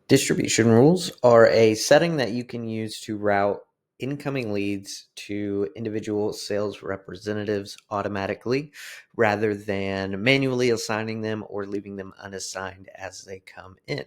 Distribution rules are a setting that you can use to route incoming leads to individual sales representatives automatically rather than manually assigning them or leaving them unassigned as they come in.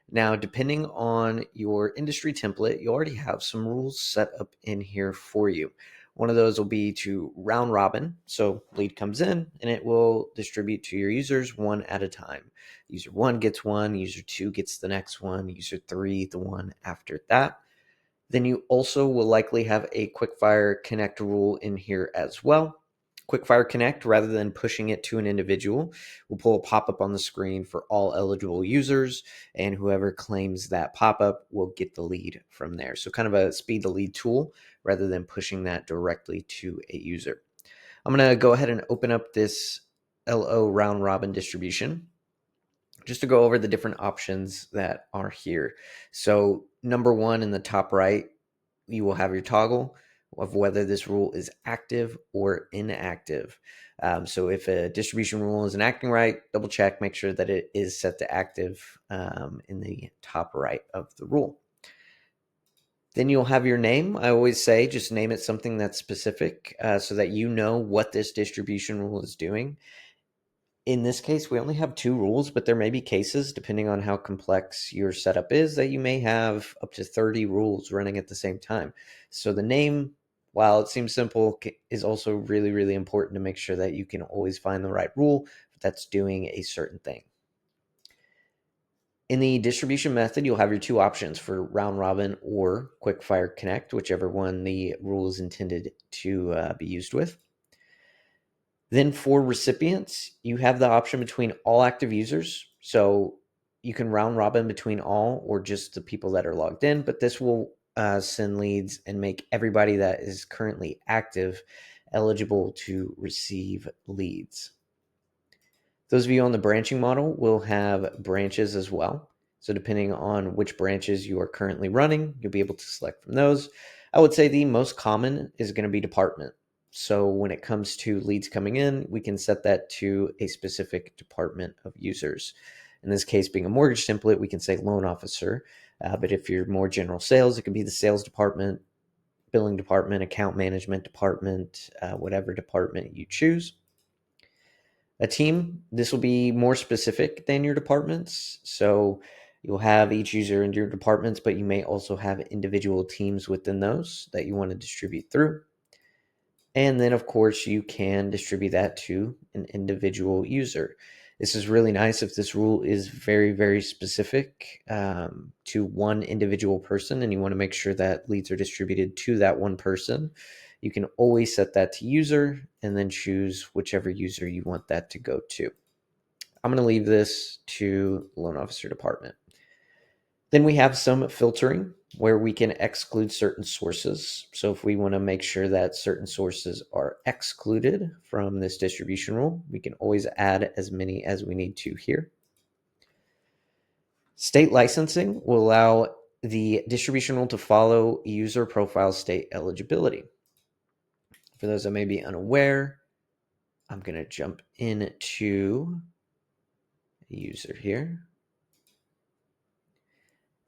Now, depending on your industry template, you already have some rules set up in here for you. One of those will be to round robin. So lead comes in and it will distribute to your users one at a time. User one gets one, user two gets the next one, user three, the one after that. Then you also will likely have a Quickfire Connect rule in here as well. Quickfire Connect, rather than pushing it to an individual, will pull a pop-up on the screen for all eligible users, and whoever claims that pop-up will get the lead from there. So kind of a speed the lead tool rather than pushing that directly to a user. I'm going to go ahead and open up this LO round robin distribution just to go over the different options that are here. So number one in the top right, you will have your toggle of whether this rule is active or inactive. So if a distribution rule isn't acting right, double check, make sure that it is set to active in the top right of the rule. Then you'll have your name. I always say just name it something that's specific so that you know what this distribution rule is doing. In this case, we only have two rules, but there may be cases, depending on how complex your setup is, that you may have up to 30 rules running at the same time. So the name, while it seems simple, is also really, really important to make sure that you can always find the right rule that's doing a certain thing. In the distribution method, you'll have your two options for round robin or Quickfire Connect, whichever one the rule is intended to be used with. Then for recipients, you have the option between all active users. So you can round robin between all or just the people that are logged in, but this will send leads and make everybody that is currently active eligible to receive leads. Those of you on the branching model will have branches as well. So depending on which branches you are currently running, you'll be able to select from those. I would say the most common is going to be department. So when it comes to leads coming in, we can set that to a specific department of users. In this case, being a mortgage template, we can say loan officer. But if you're more general sales, it could be the sales department, billing department, account management department, whatever department you choose. A team, this will be more specific than your departments. So you'll have each user in your departments, but you may also have individual teams within those that you want to distribute through. And then, of course, you can distribute that to an individual user. This is really nice if this rule is very, very specific to one individual person and you want to make sure that leads are distributed to that one person. You can always set that to user and then choose whichever user you want that to go to. I'm going to leave this to loan officer department. Then we have some filtering where we can exclude certain sources. So if we want to make sure that certain sources are excluded from this distribution rule, we can always add as many as we need to here. State licensing will allow the distribution rule to follow user profile state eligibility. For those that may be unaware, I'm going to jump into a user here.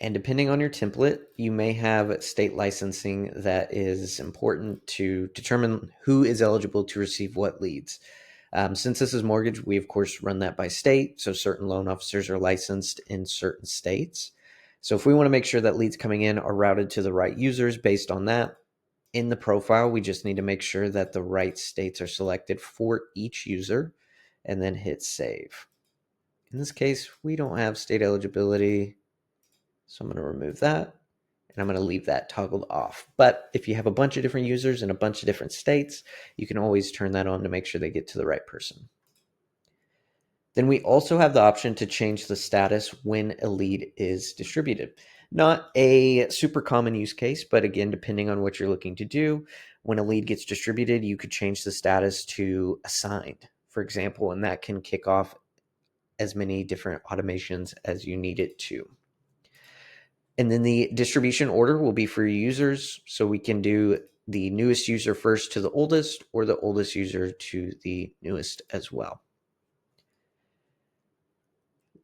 And depending on your template, you may have state licensing that is important to determine who is eligible to receive what leads. Since this is mortgage, we of course run that by state. So certain loan officers are licensed in certain states. So if we want to make sure that leads coming in are routed to the right users based on that, in the profile, we just need to make sure that the right states are selected for each user and then hit save. In this case, we don't have state eligibility. So I'm going to remove that and I'm going to leave that toggled off. But if you have a bunch of different users in a bunch of different states, you can always turn that on to make sure they get to the right person. Then we also have the option to change the status when a lead is distributed. Not a super common use case, but again, depending on what you're looking to do, when a lead gets distributed, you could change the status to assigned, for example, and that can kick off as many different automations as you need it to. And then the distribution order will be for users. So we can do the newest user first to the oldest or the oldest user to the newest as well.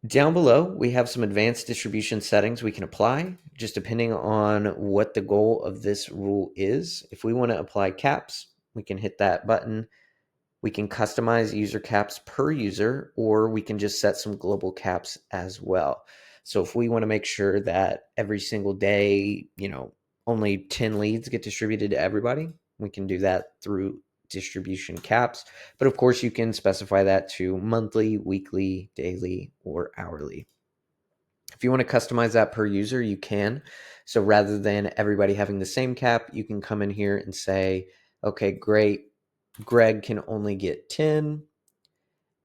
Down below, we have some advanced distribution settings we can apply, just depending on what the goal of this rule is. If we want to apply caps, we can hit that button. We can customize user caps per user, or we can just set some global caps as well. So if we want to make sure that every single day, only 10 leads get distributed to everybody, we can do that through distribution caps. But of course, you can specify that to monthly, weekly, daily, or hourly. If you want to customize that per user, you can. So rather than everybody having the same cap, you can come in here and say, okay, great, Greg can only get 10,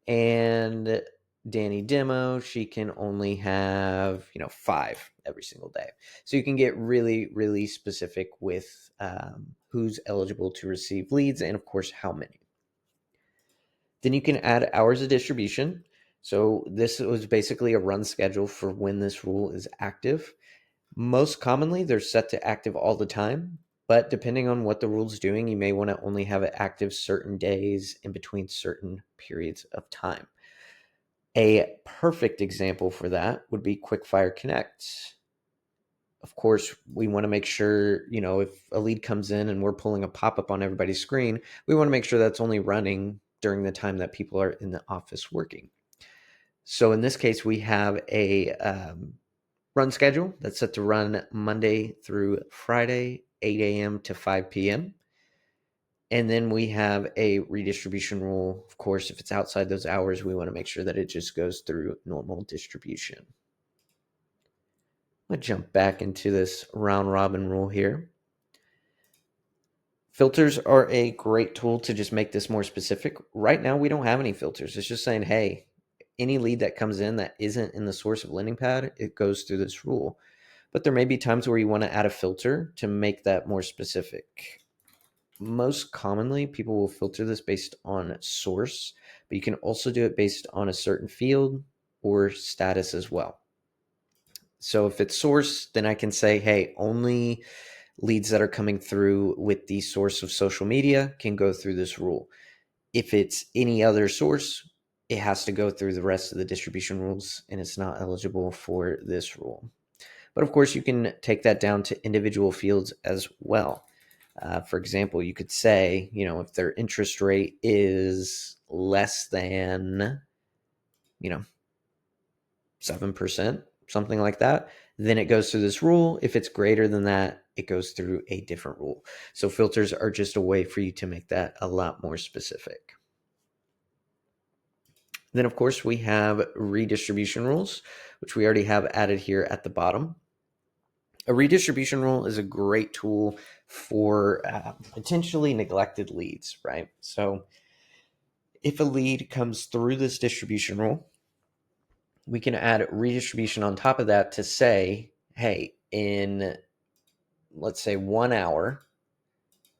and Danny Demo, she can only have 5 every single day. So you can get really, really specific with who's eligible to receive leads, and of course how many. Then you can add hours of distribution. So this was basically a run schedule for when this rule is active. Most commonly, they're set to active all the time, but depending on what the rule's doing, you may want to only have it active certain days in between certain periods of time. A perfect example for that would be Quickfire Connect. Of course, we want to make sure, if a lead comes in and we're pulling a pop-up on everybody's screen, we want to make sure that's only running during the time that people are in the office working. So in this case, we have a run schedule that's set to run Monday through Friday, 8 a.m. to 5 p.m. And then we have a redistribution rule. Of course, if it's outside those hours, we want to make sure that it just goes through normal distribution. I'm going to jump back into this round robin rule here. Filters are a great tool to just make this more specific. Right now, we don't have any filters. It's just saying, hey, any lead that comes in that isn't in the source of landing pad, it goes through this rule. But there may be times where you want to add a filter to make that more specific. Most commonly, people will filter this based on source, but you can also do it based on a certain field or status as well. So if it's source, then I can say, hey, only leads that are coming through with the source of social media can go through this rule. If it's any other source, it has to go through the rest of the distribution rules, and it's not eligible for this rule. But of course, you can take that down to individual fields as well. For example, you could say, if their interest rate is less than, 7%, something like that, then it goes through this rule. If it's greater than that, it goes through a different rule. So filters are just a way for you to make that a lot more specific. Then, of course, we have redistribution rules, which we already have added here at the bottom. A redistribution rule is a great tool for potentially neglected leads, right? So if a lead comes through this distribution rule, we can add redistribution on top of that to say, hey, in, let's say, 1 hour,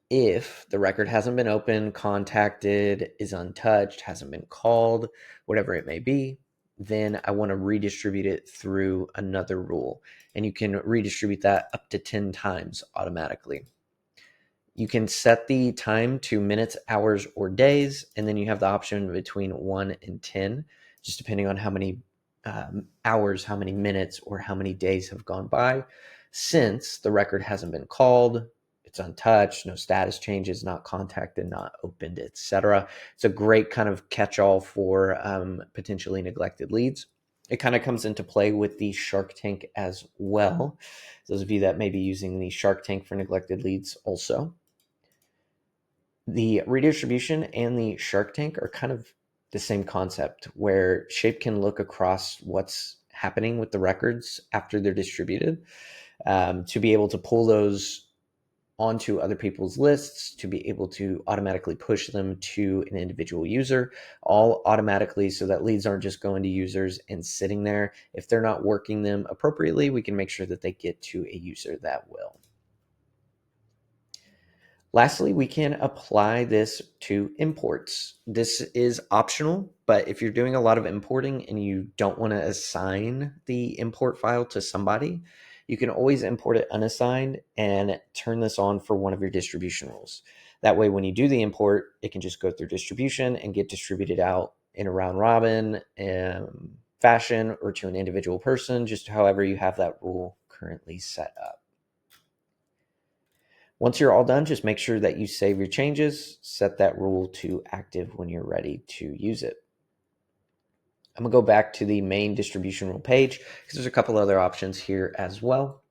if the record hasn't been opened, contacted, is untouched, hasn't been called, whatever it may be, then I want to redistribute it through another rule. And you can redistribute that up to 10 times automatically. You can set the time to minutes, hours, or days, and then you have the option between 1 and 10, just depending on how many hours, how many minutes, or how many days have gone by since the record hasn't been called, it's untouched, no status changes, not contacted, not opened, etc. It's a great kind of catch-all for potentially neglected leads. It kind of comes into play with the Shark Tank as well. Those of you that may be using the Shark Tank for neglected leads also. The redistribution and the Shark Tank are kind of the same concept, where Shape can look across what's happening with the records after they're distributed, to be able to pull those onto other people's lists, to be able to automatically push them to an individual user, all automatically, so that leads aren't just going to users and sitting there. If they're not working them appropriately, we can make sure that they get to a user that will. Lastly, we can apply this to imports. This is optional, but if you're doing a lot of importing and you don't want to assign the import file to somebody, you can always import it unassigned and turn this on for one of your distribution rules. That way, when you do the import, it can just go through distribution and get distributed out in a round robin fashion or to an individual person, just however you have that rule currently set up. Once you're all done, just make sure that you save your changes, set that rule to active when you're ready to use it. I'm going to go back to the main distribution rule page because there's a couple other options here as well.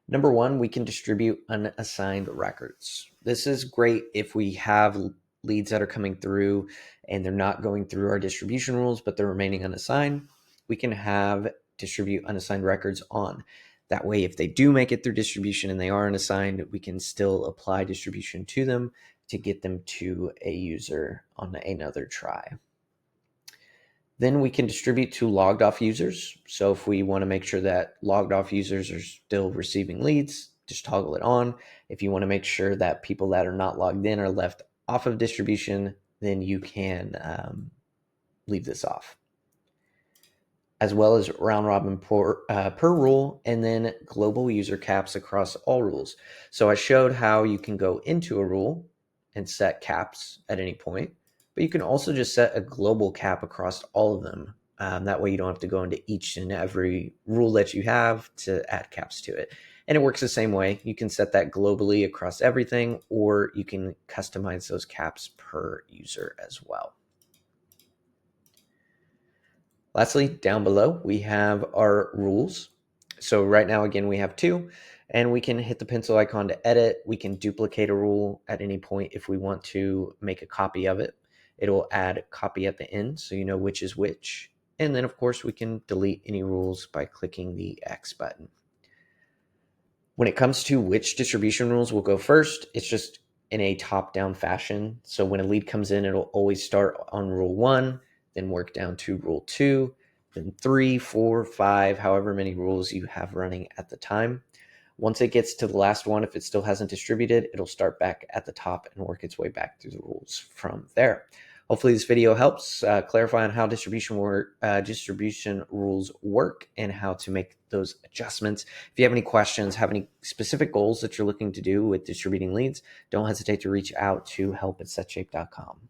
Number one, we can distribute unassigned records. This is great if we have leads that are coming through and they're not going through our distribution rules, but they're remaining unassigned. We can have distribute unassigned records on. That way, if they do make it through distribution and they are unassigned, we can still apply distribution to them to get them to a user on another try. Then we can distribute to logged off users. So if we want to make sure that logged off users are still receiving leads, just toggle it on. If you want to make sure that people that are not logged in are left off of distribution, then you can leave this off. As well as round robin per rule, and then global user caps across all rules. So I showed how you can go into a rule and set caps at any point, but you can also just set a global cap across all of them. That way you don't have to go into each and every rule that you have to add caps to it. And it works the same way. You can set that globally across everything, or you can customize those caps per user as well. Lastly, down below, we have our rules. So right now, again, we have 2, and we can hit the pencil icon to edit. We can duplicate a rule at any point if we want to make a copy of it. It'll add copy at the end so you know which is which. And then, of course, we can delete any rules by clicking the X button. When it comes to which distribution rules will go first, it's just in a top-down fashion. So when a lead comes in, it'll always start on rule 1, then work down to rule 2, then 3, 4, 5, however many rules you have running at the time. Once it gets to the last one, if it still hasn't distributed, it'll start back at the top and work its way back through the rules from there. Hopefully this video helps clarify on how distribution rules work and how to make those adjustments. If you have any questions, have any specific goals that you're looking to do with distributing leads, don't hesitate to reach out to help@setshape.com.